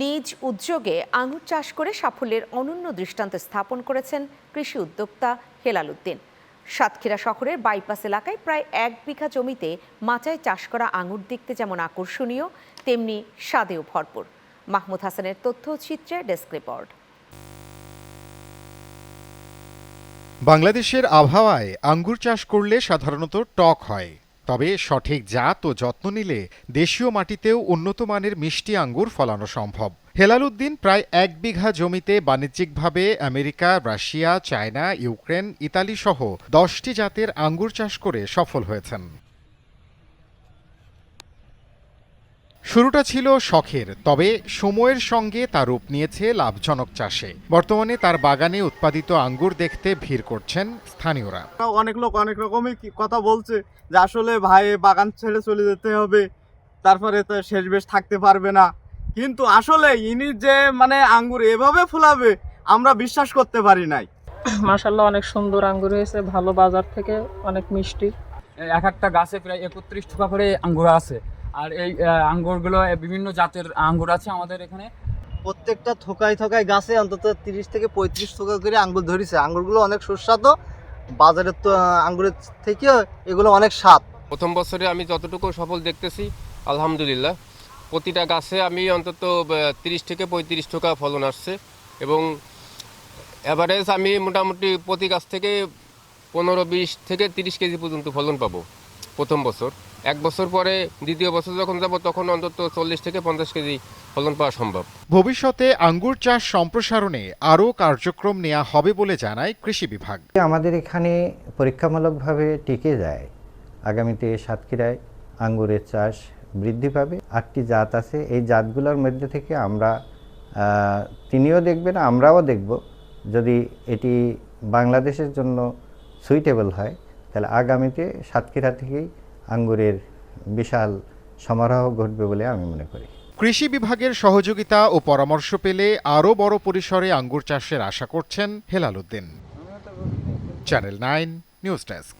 নিজ উদ্যোগে আঙুর চাষ করে সাফল্যের অনন্য দৃষ্টান্ত স্থাপন করেছেন কৃষি উদ্যোক্তা হেলাল উদ্দিন। সাতক্ষীরা শহরের বাইপাস এলাকায় প্রায় 1 বিঘা জমিতে মাচায় চাষ করা আঙুর দেখতে যেমন আকর্ষণীয়, তেমনি স্বাদেও ভরপুর। মাহমুদ হাসানের তথ্যচিত্রে ডেস্ক রিপোর্ট। বাংলাদেশের আবহাওয়ায় আঙ্গুর চাষ করলে সাধারণত টক হয়, তবে সঠিক জাত ও যত্ন নিলে দেশীয় মাটিতেও উন্নত মানের মিষ্টি আঙ্গুর ফলানো সম্ভব। হেলাল উদ্দিন প্রায় 1 বিঘা জমিতে বাণিজ্যিকভাবে America, Russia, China, Ukraine, Italy সহ 10টি জাতের আঙ্গুর চাষ করে সফল হয়েছেন। শুরুটা ছিল শখের, তবে সময়ের সঙ্গে তা রূপ নিয়েছে লাভজনক চাষে। বর্তমানে তার বাগানে উৎপাদিত আঙ্গুর দেখতে ভিড় করছেন স্থানীয়রা। অনেক লোক অনেক রকমই কথা বলছে যে আসলে ভাই বাগান ছেড়ে চলে যেতে হবে, তারপরে তো শেষ বেশ থাকতে পারবে না। কিন্তু আসলে ইনি যে আঙ্গুর এভাবে ফলাবে আমরা বিশ্বাস করতে পারি নাই। মাশাআল্লাহ, অনেক সুন্দর আঙ্গুর হয়েছে, ভালো, বাজার থেকে অনেক মিষ্টি। এক একটা গাছে প্রায় 31 টাকা করে আঙ্গুর আছে। আর এই আঙ্গুরগুলো বিভিন্ন জাতের আঙ্গুর আছে আমাদের এখানে। প্রত্যেকটা থোকায় থোকায় গাছে অন্তত 30 থেকে 35 টাকা করে আঙ্গুর ধরেছে। আঙ্গুরগুলো অনেক সুস্বাদু, বাজারের তো আঙ্গুরের থেকে এগুলো অনেক স্বাদ। প্রথম বছরে আমি যতটুকু সফল দেখতেছি আলহামদুলিল্লাহ, প্রতিটা গাছে আমি অন্তত 30 থেকে 35 টাকা ফলন আসছে এবং অ্যাভারেজ আমি মোটামুটি প্রতি গাছ থেকে 15-20 থেকে 30 কেজি পর্যন্ত ফলন পাবো প্রথম বছর। 1 বছর পরে দ্বিতীয় বছর যখন যাব তখন অন্তত 40 থেকে 50 কেজি ফলন পাওয়া সম্ভব। ভবিষ্যতে আঙ্গুর চাষ সম্প্রসারণে আরও কার্যক্রম নেওয়া হবে বলে জানায় কৃষি বিভাগ। আমাদের এখানে পরীক্ষামূলকভাবে টিকে যায়, আগামীতে সাতক্ষীরায় আঙ্গুরের চাষ বৃদ্ধি পাবে। 8টি জাত আছে, এই জাতগুলোর মধ্যে থেকে আমরা তিনিও দেখবেন, আমরাও দেখব। যদি এটি বাংলাদেশের জন্য সুইটেবল হয় তাহলে আগামীতে সাতক্ষীরা থেকেই আঙ্গুরের বিশাল সমারোহ ঘটবে বলে আমি মনে করি। কৃষি বিভাগের সহযোগিতা ও পরামর্শ পেলে আরও বড় পরিসরে আঙ্গুর চাষের আশা করছেন Helal Uddin. Channel 9 news desk.